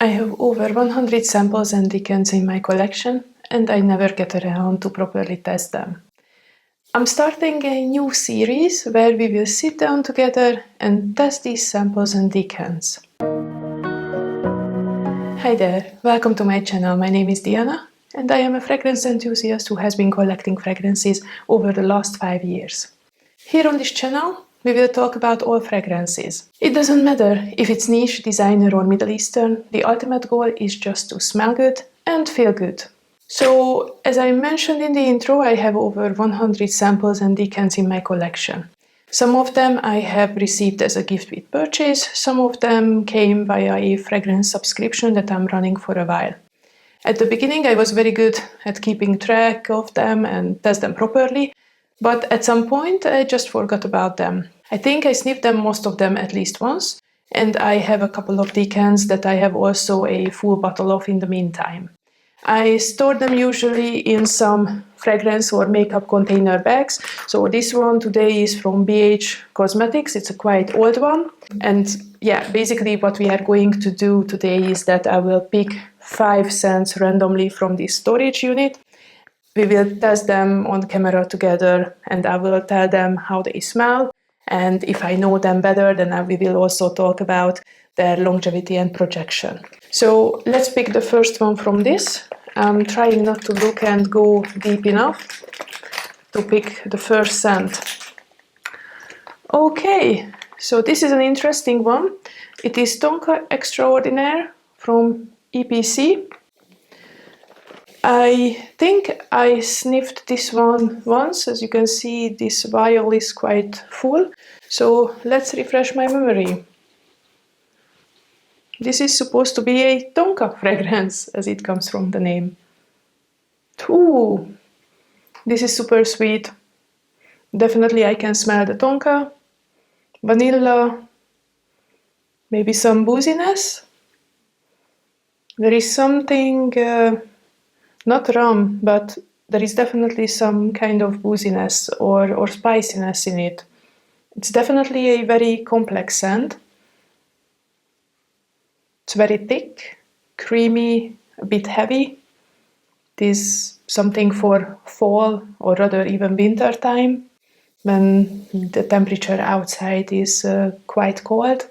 I have over 100 samples and decants in my collection, and I never get around to properly test them. I'm starting a new series where we will sit down together and test these samples and decants. Hi there, welcome to my channel. My name is Diana, and I am a fragrance enthusiast who has been collecting fragrances over the last 5 years. Here on this channel, we will talk about all fragrances. It doesn't matter if it's niche, designer or Middle Eastern, the ultimate goal is just to smell good and feel good. So, as I mentioned in the intro, I have over 100 samples and decants in my collection. Some of them I have received as a gift with purchase, some of them came via a fragrance subscription that I'm running for a while. At the beginning I was very good at keeping track of them and test them properly, but at some point I just forgot about them. I think I sniffed them, most of them, at least once, and I have a couple of decants that I have also a full bottle of in the meantime. I store them usually in some fragrance or makeup container bags. So this one today is from BH Cosmetics. It's a quite old one. And yeah, basically what we are going to do today is that I will pick 5 scents randomly from this storage unit. We will test them on camera together and I will tell them how they smell. And if I know them better, then we will also talk about their longevity and projection. So let's pick the first one from this. I'm trying not to look and go deep enough to pick the first scent. Okay, so this is an interesting one. It is Tonka Extraordinaire from EPC. I think I sniffed this one once. As you can see, this vial is quite full. So let's refresh my memory. This is supposed to be a Tonka fragrance, as it comes from the name. Ooh, this is super sweet. Definitely I can smell the Tonka, vanilla, maybe some booziness. There is something, not rum, but there is definitely some kind of booziness or spiciness in it. It's definitely a very complex scent. It's very thick, creamy, a bit heavy. It is something for fall or rather even winter time when the temperature outside is quite cold.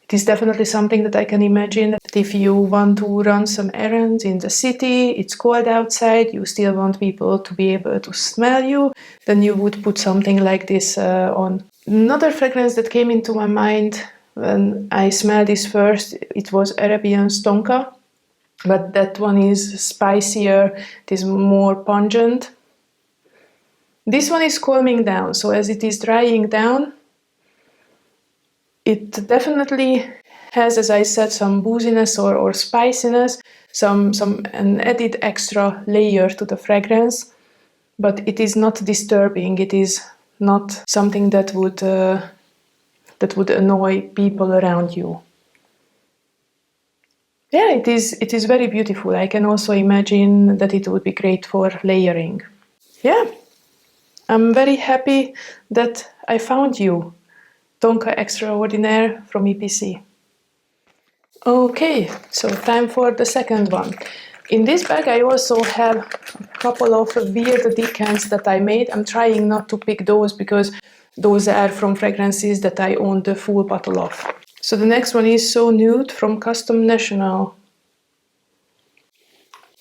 It is definitely something that I can imagine that if you want to run some errands in the city, it's cold outside, you still want people to be able to smell you, then you would put something like this on. Another fragrance that came into my mind when I smelled this first, it was Arabian's Tonka, but that one is spicier, it is more pungent. This one is calming down, so as it is drying down, it definitely has, as I said, some booziness or spiciness, an added extra layer to the fragrance, but it is not disturbing. It is not something that would annoy people around you. Yeah, it is very beautiful. I can also imagine that it would be great for layering. Yeah, I'm very happy that I found you, Tonka Extraordinaire from EPC. Okay, so time for the second one. In this bag I also have a couple of weird decants that I made. I'm trying not to pick those because those are from fragrances that I own the full bottle of. So the next one is So Nude from Custom National.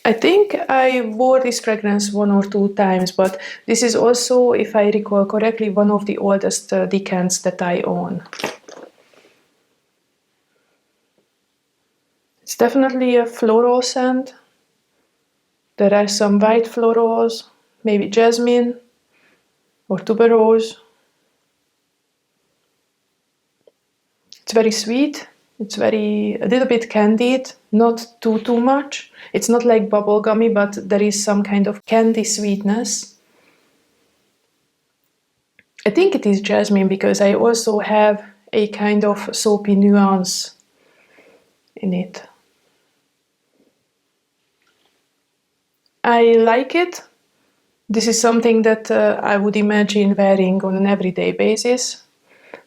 I think I wore this fragrance 1 or 2 times, but this is also, if I recall correctly, one of the oldest decants that I own. It's definitely a floral scent. There are some white florals, maybe jasmine or tuberose. It's very sweet. It's a little bit candied, not too much. It's not like bubblegummy, but there is some kind of candy sweetness. I think it is jasmine because I also have a kind of soapy nuance in it. I like it. This is something that I would imagine wearing on an everyday basis.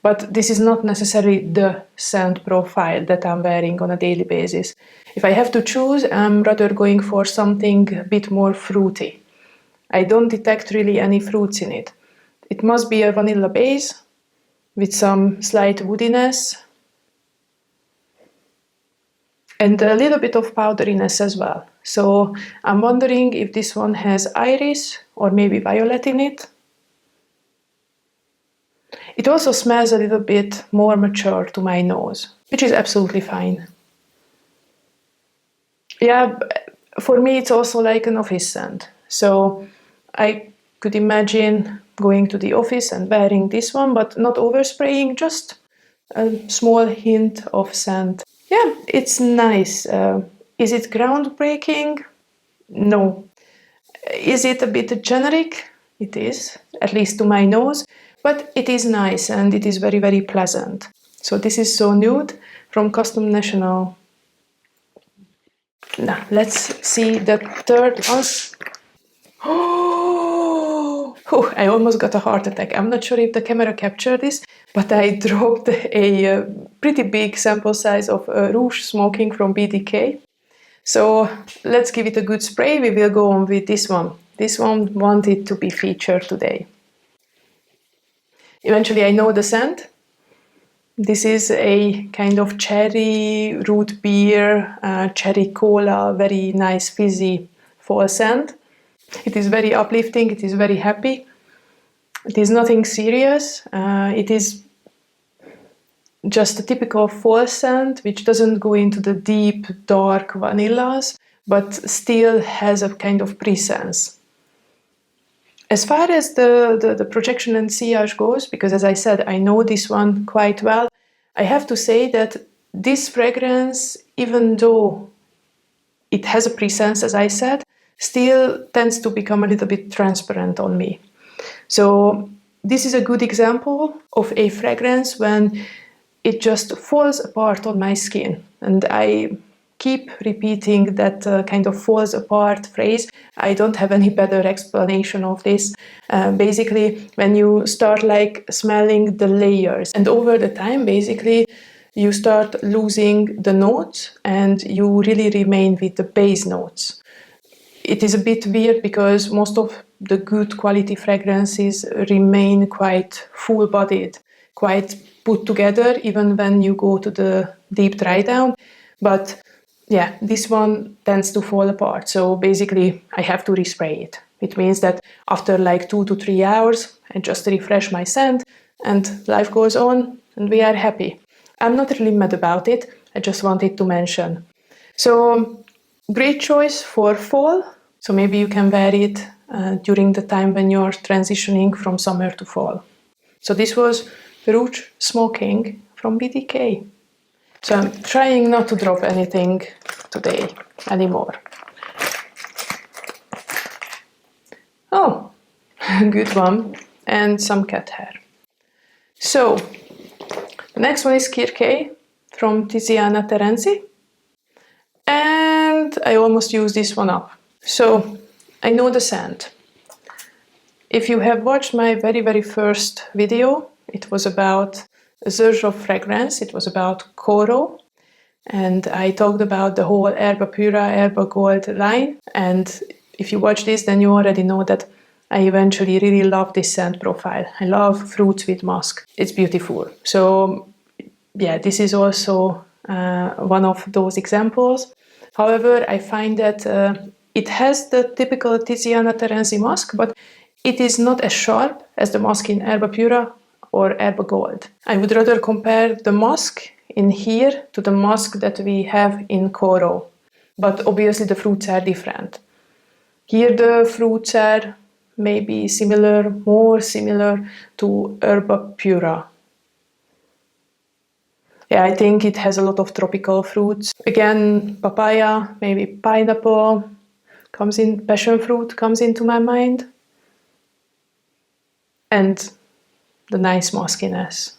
But this is not necessarily the scent profile that I'm wearing on a daily basis. If I have to choose, I'm rather going for something a bit more fruity. I don't detect really any fruits in it. It must be a vanilla base with some slight woodiness and a little bit of powderiness as well. So I'm wondering if this one has iris or maybe violet in it. It also smells a little bit more mature to my nose, which is absolutely fine. Yeah, for me it's also like an office scent. So I could imagine going to the office and wearing this one, but not overspraying, just a small hint of scent. Yeah, it's nice. Is it groundbreaking? No. Is it a bit generic? It is, at least to my nose, but it is nice and it is very, very pleasant. So this is So Nude from Custom National. Now, let's see the third one. Oh, I almost got a heart attack. I'm not sure if the camera captured this, but I dropped a pretty big sample size of Rouge Smoking from BDK. So let's give it a good spray. We will go on with this one. This one wanted to be featured today. Eventually, I know the scent. This is a kind of cherry, root beer, cherry cola, very nice fizzy fall scent. It is very uplifting, it is very happy. It is nothing serious. It is just a typical fall scent, which doesn't go into the deep, dark vanillas, but still has a kind of presence. As far as the projection and sillage goes, because as I said, I know this one quite well, I have to say that this fragrance, even though it has a presence, as I said, still tends to become a little bit transparent on me. So this is a good example of a fragrance when it just falls apart on my skin. And I keep repeating that kind of falls apart phrase. I don't have any better explanation of this. Basically, when you start like smelling the layers, and over the time, basically, you start losing the notes and you really remain with the base notes. It is a bit weird because most of the good quality fragrances remain quite full-bodied, quite put together, even when you go to the deep dry down. But yeah, this one tends to fall apart. So basically, I have to respray it. It means that after like 2 to 3 hours, I just refresh my scent and life goes on and we are happy. I'm not really mad about it. I just wanted to mention. So great choice for fall. So maybe you can wear it during the time when you're transitioning from summer to fall. So this was Rouge Smoking from BDK. So I'm trying not to drop anything today anymore. Oh, good one. And some cat hair. So the next one is Kirke from Tiziana Terenzi. And I almost used this one up. So I know the scent. If you have watched my very, very first video, it was about Surge of fragrance. It was about Coro. And I talked about the whole Erba Pura, Erba Gold line. And if you watch this, then you already know that I eventually really love this scent profile. I love fruits with musk. It's beautiful. So yeah, this is also one of those examples. However, I find that it has the typical Tiziana Terenzi musk, but it is not as sharp as the musk in Erba Pura or Erba Gold. I would rather compare the musk in here to the musk that we have in Coro, but obviously the fruits are different. Here the fruits are maybe similar, more similar to Erba Pura. Yeah, I think it has a lot of tropical fruits. Again, papaya, maybe pineapple, passion fruit comes into my mind. And the nice muskiness.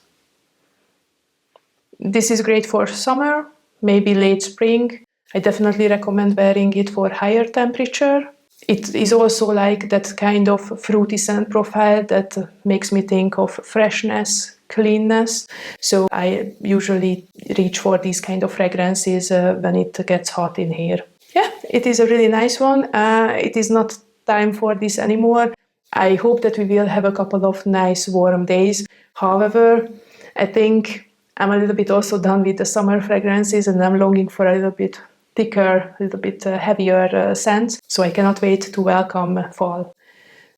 This is great for summer, maybe late spring. I definitely recommend wearing it for higher temperature. It is also like that kind of fruity scent profile that makes me think of freshness, cleanness. So I usually reach for these kind of fragrances when it gets hot in here. Yeah, it is a really nice one. It is not time for this anymore. I hope that we will have a couple of nice warm days. However, I think I'm a little bit also done with the summer fragrances, and I'm longing for a little bit thicker, a little bit heavier scents. So I cannot wait to welcome fall.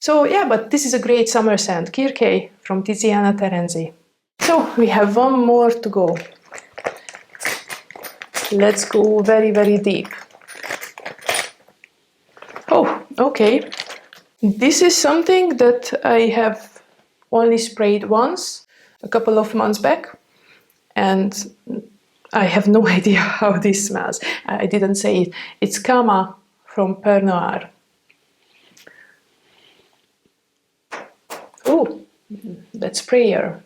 So yeah, but this is a great summer scent, Kirke from Tiziana Terenzi. So we have one more to go. Let's go very, very deep. Oh, okay. This is something that I have only sprayed once, a couple of months back, and I have no idea how this smells. I didn't say it. It's Kama from Pernoire. Oh, that's prayer.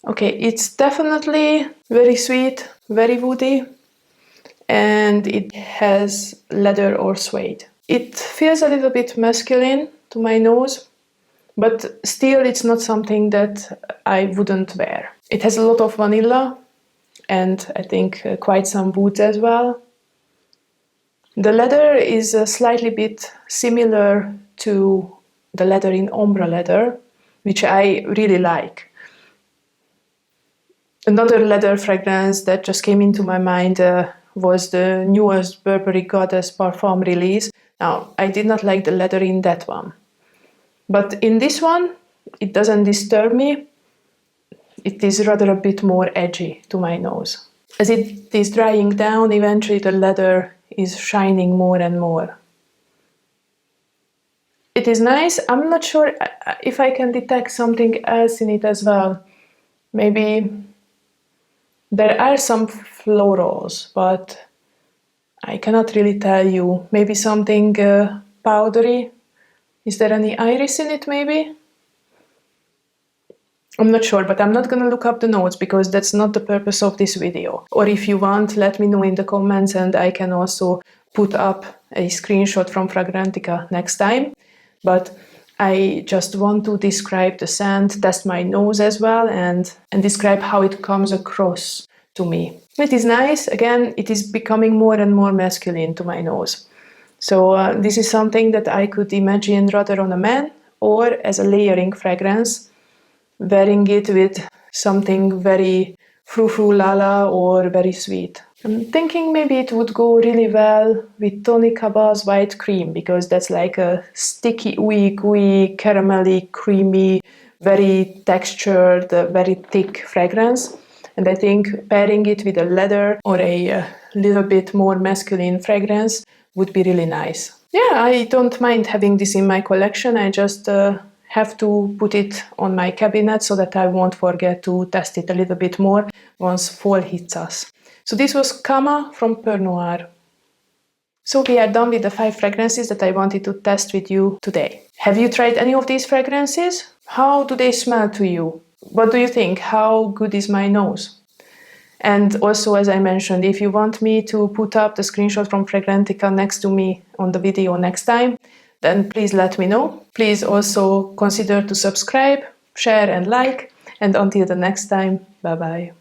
Okay, it's definitely very sweet, very woody, and it has leather or suede. It feels a little bit masculine to my nose, but still it's not something that I wouldn't wear. It has a lot of vanilla and I think quite some wood as well. The leather is a slightly bit similar to the leather in Ombre leather, which I really like. Another leather fragrance that just came into my mind was the newest Burberry Goddess Parfum release. Now, I did not like the leather in that one. But in this one, it doesn't disturb me. It is rather a bit more edgy to my nose. As it is drying down, eventually the leather is shining more and more. It is nice. I'm not sure if I can detect something else in it as well. Maybe there are some florals, but I cannot really tell you. Maybe something powdery. Is there any iris in it, maybe? I'm not sure, but I'm not gonna look up the notes because that's not the purpose of this video. Or if you want, let me know in the comments and I can also put up a screenshot from Fragrantica next time. But I just want to describe the scent, test my nose as well, and describe how it comes across to me. It is nice. Again, it is becoming more and more masculine to my nose. So this is something that I could imagine rather on a man or as a layering fragrance, wearing it with something very frou-frou-lala or very sweet. I'm thinking maybe it would go really well with Tonka Buzz White Cream, because that's like a sticky, ooey, caramelly, creamy, very textured, very thick fragrance. And I think pairing it with a leather or a little bit more masculine fragrance would be really nice. Yeah, I don't mind having this in my collection. I just have to put it on my cabinet so that I won't forget to test it a little bit more once fall hits us. So this was Kama from Pernoire. So we are done with the 5 fragrances that I wanted to test with you today. Have you tried any of these fragrances? How do they smell to you? What do you think? How good is my nose? And also, as I mentioned, if you want me to put up the screenshot from Fragrantica next to me on the video next time, then please let me know. Please also consider to subscribe, share and like. And until the next time, bye bye.